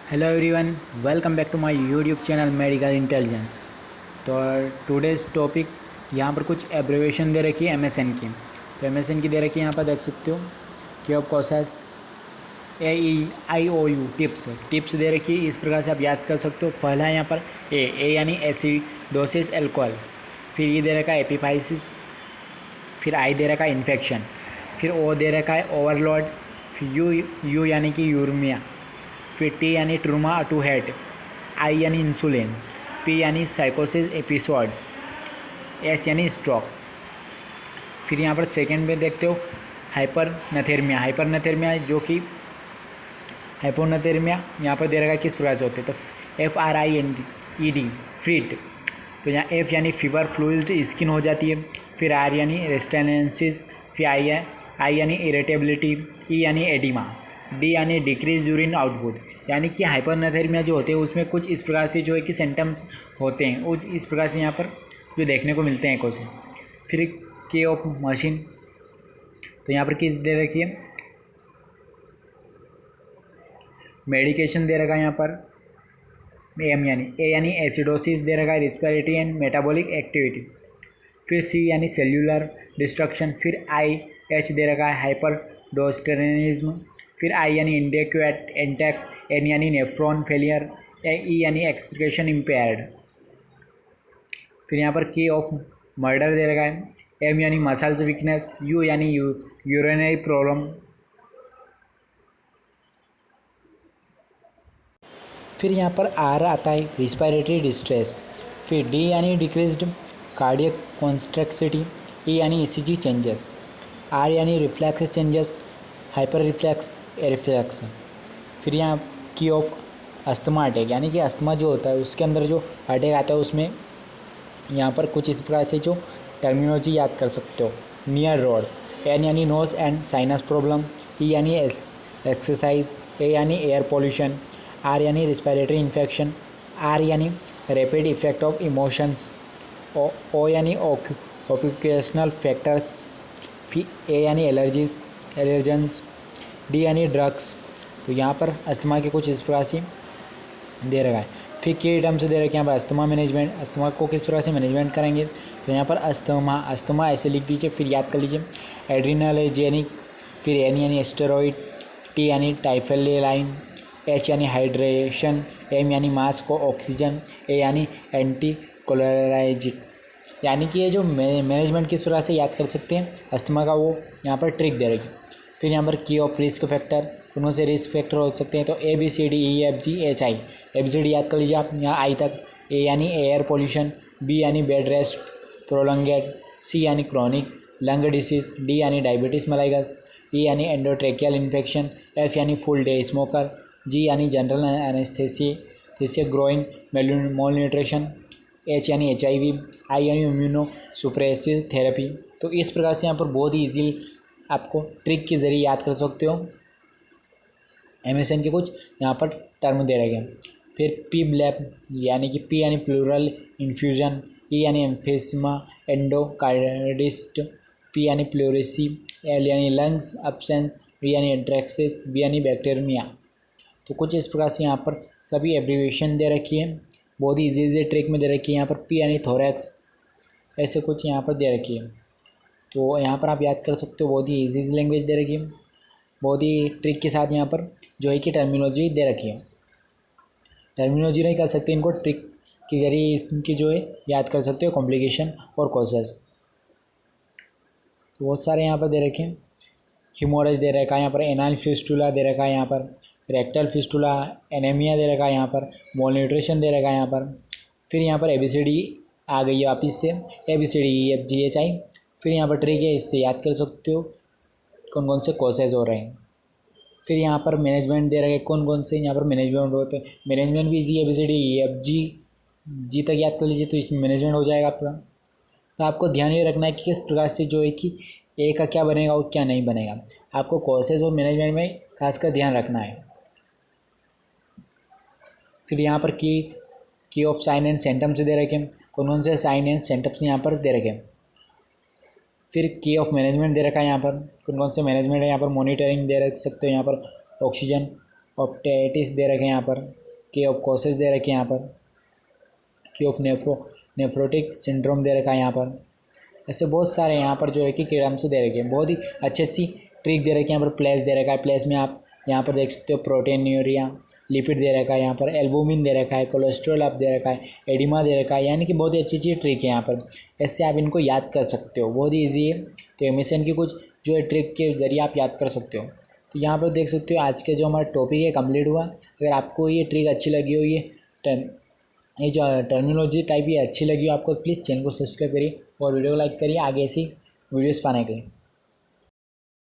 Hello everyone, welcome back to my YouTube channel medical intelligence. तो today's topic यहाँ पर कुछ एब्रीविएशन दे रखी है एमएसएन की। तो एमएसएन की दे रखी है, यहाँ पर देख सकते हो कि ऑफ कोर्सेस AEIOU टिप्स दे रखी है। इस प्रकार से आप याद कर सकते हो। पहला है यहाँ पर ए यानी एसिडोसिस एल्कोहल, फिर ये दे रखा है एपिफाइसिस, फिर आई दे रखा है इन्फेक्शन, फिर ओ दे रखा है ओवरलोड, फिर यू यानी कि यूर्मिया, फिर टी यानी ट्रूमा टू हेड, आई यानी इंसुलिन, पी यानी साइकोसिस एपिसोड, एस यानी स्ट्रोक। फिर यहाँ पर सेकंड में देखते हो हाइपरनेथेर्मिया जो कि हाइपोनेथेर्मिया यहाँ पर दे रखा है किस प्रकार से होते हैं। तो FRINED फ्रीड, तो यहाँ एफ यानी फीवर फ्लूइड स्किन हो जाती है, फिर आर यानी रेस्टेनेंसिस, फिर आई यानी इरिटेबिलिटी, ई यानी एडिमा, डी यानी डिक्रीज यूरिन आउटपुट। यानी कि हाइपरनेथेर्मिया जो होते हैं उसमें कुछ इस प्रकार से जो है कि सिम्टम्स होते हैं, वो इस प्रकार से यहाँ पर जो देखने को मिलते हैं से। फिर के ऑफ मशीन, तो यहाँ पर किस दे रखी है मेडिकेशन दे रखा है यहाँ पर एम यानी ए यानी एसिडोसिस दे रखा है रिस्पिरेटरी एंड मेटाबॉलिक एक्टिविटी, फिर सी यानी सेल्यूलर डिस्ट्रक्शन, फिर आई एच दे रखा है हाइपरडोस्टेरिज्म, फिर आई यानी इंडेक्यूएट एंटेक, एन यानी नेफ्रॉन फेलियर, ई यानी एक्सक्रीशन इम्पेयर्ड। फिर यहाँ पर की ऑफ मर्डर दे रखा है एम यानी मसल्स वीकनेस, यू यानी यूरिनरी प्रॉब्लम, फिर यहाँ पर आर आता है रिस्पिरेटरी डिस्ट्रेस, फिर डी यानी डिक्रीज्ड कार्डियक कॉन्स्ट्रेक्सिटी, ई यानी ECG चेंजेस, आर यानी रिफ्लेक्स चेंजेस, हाइपर रिफ्लेक्स। फिर यहाँ की ऑफ अस्थमा अटैक, यानी कि अस्थमा जो होता है उसके अंदर जो अटैक आता है उसमें यहाँ पर कुछ इस प्रकार से जो टर्मिनोलॉजी याद कर सकते हो। नियर रोड, एन यानी नोज एंड साइनस प्रॉब्लम, ई यानी एक्सरसाइज, ए यानी एयर पोल्यूशन, आर यानी रिस्पिरेटरी इन्फेक्शन, आर यानी रैपिड इफेक्ट ऑफ इमोशंस, ओ यानी ऑक्यूपेशनल फैक्टर्स, फिर ए यानी एलर्जेंस, डी यानी ड्रग्स। तो यहाँ पर अस्थमा के कुछ इस प्रकार से दे रखा है। फिर के टर्म से दे रखे यहाँ पर अस्थमा मैनेजमेंट, अस्थमा को किस प्रकार से मैनेजमेंट करेंगे। तो यहाँ पर अस्थमा ऐसे लिख दीजिए, फिर याद कर लीजिए एड्रीनलोजेनिक, फिर एन यानी एस्टेरॉइड, टी यानी टाइफेलाइन, एच यानी हाइड्रेशन, एम यानी मास्क को ऑक्सीजन, ए यानी एंटी कोलेराइजिक। यानी कि ये जो मैनेजमेंट किस प्रकार से याद कर सकते हैं अस्थमा का, वो यहाँ पर ट्रिक दे रखी। फिर यहाँ पर की ऑफ रिस्क फैक्टर, उनमें से रिस्क फैक्टर हो सकते हैं तो ABCDEFGHI। ABCD याद कर लीजिए आप यहाँ आई तक। ए यानी एयर पोल्यूशन, बी यानी बेड रेस्ट प्रोलॉन्गेड, सी यानी क्रॉनिक लंग डिसीज, डी यानी डायबिटीज मेलाइटस, ई यानी एंडोट्रेकियल इन्फेक्शन, एफ यानी फुल डे स्मोकर, जी यानी जनरल एनेस्थेसिया ग्रोइंग मोल न्यूट्रिशन, एच यानी HIV, आई यानी इम्यूनो सुप्रेसिव थेरेपी। तो इस प्रकार से यहाँ पर बहुत ही ईजीली आपको ट्रिक के ज़रिए याद कर सकते हो। एमएसएन के कुछ यहाँ पर टर्म दे रखे हैं। फिर पी ब्लैप, यानी कि पी यानी प्लूरल इन्फ्यूजन, ई यानी एम्फेसिमा एंडोकार्डिस्ट, पी यानी प्लूरेसी, एल यानी लंग्स अब्सेंस, डी यानी एंट्रैक्सिस, बी यानी बैक्टीरिया। तो कुछ इस प्रकार से यहाँ पर सभी एब्रीविएशन दे रखी है, बहुत ही ईजी ट्रिक में दे रखी है। यहाँ पर पी यानी थोरैक्स, ऐसे कुछ यहाँ पर दे रखी है। तो यहाँ पर आप याद कर सकते हो, बहुत ही ईजी लैंग्वेज दे रखी है, बहुत ही ट्रिक के साथ यहाँ पर जो है कि टर्मिनोलॉजी दे रखी है। टर्मिनोलॉजी नहीं कर सकते, इनको ट्रिक के जरिए इनकी जो है याद कर सकते हो कॉम्प्लिकेशन और कॉजेस। तो बहुत सारे यहाँ पर दे रखे हैं। हिमोरेज दे रखा है यहाँ पर, एनाल फिस्टुला दे रखा है यहाँ पर, रेक्टल फिस्टुला, एनीमिया दे रखा है यहाँ पर, मोल न्यूट्रिशन दे रखा है यहाँ पर। फिर यहाँ पर ABCD आ गई है वापिस से, ABCDEFGHI। फिर यहाँ पर ट्रिक है, इससे याद कर सकते हो कौन कौन से कॉजेज हो रहे हैं। फिर यहाँ पर मैनेजमेंट दे रखे हैं, कौन कौन से यहाँ पर मैनेजमेंट होते हैं। मैनेजमेंट भी इजी, ABCDEFG तक याद कर लीजिए तो इसमें मैनेजमेंट हो जाएगा आपका। तो आपको ध्यान ये रखना है कि किस प्रकार से जो है कि ए का क्या बनेगा और क्या नहीं बनेगा, आपको कॉजेज और मैनेजमेंट में खासकर ध्यान रखना है। फिर यहाँ पर की ऑफ साइन एंड सिम्टम्स दे रखे हैं, कौन कौन से साइन एंड सिम्टम्स यहाँ पर दे रखे हैं। फिर की ऑफ मैनेजमेंट दे रखा है यहाँ पर, कौन कौन से मैनेजमेंट है यहाँ पर। मॉनिटरिंग दे रख सकते हो यहाँ पर, ऑक्सीजन ऑप्टेटिस दे रखे हैं यहाँ पर, के ऑफ कोसिस दे रखे हैं यहाँ पर, की ऑफ नेफ्रोटिक सिंड्रोम दे रखा है यहाँ पर। ऐसे बहुत सारे यहाँ पर जो है कि कीड़ाणु दे रखे हैं। बहुत ही अच्छी अच्छी ट्रिक दे रखी है यहाँ पर। प्लेस दे रखा है, प्लेस में आप यहाँ पर देख सकते हो प्रोटीनूरिया, लिपिड दे रखा है यहाँ पर, एल्बुमिन दे रखा है, कोलेस्ट्रॉल आप दे रखा है, एडिमा दे रखा है, यानी कि बहुत ही अच्छी अच्छी ट्रिक है यहाँ पर। ऐसे आप इनको याद कर सकते हो, बहुत ही ईजी है। तो एमिशन की कुछ जो है ट्रिक के ज़रिए आप याद कर सकते हो। तो यहाँ पर देख सकते हो आज के जो हमारा टॉपिक है कंप्लीट हुआ। अगर आपको ये ट्रिक अच्छी लगी हो, ये जो टर्मिनोलॉजी टाइप ये अच्छी लगी हो आपको, प्लीज़ चैनल को सब्सक्राइब करिए और वीडियो को लाइक करिए आगे ऐसी वीडियोस पाने के लिए।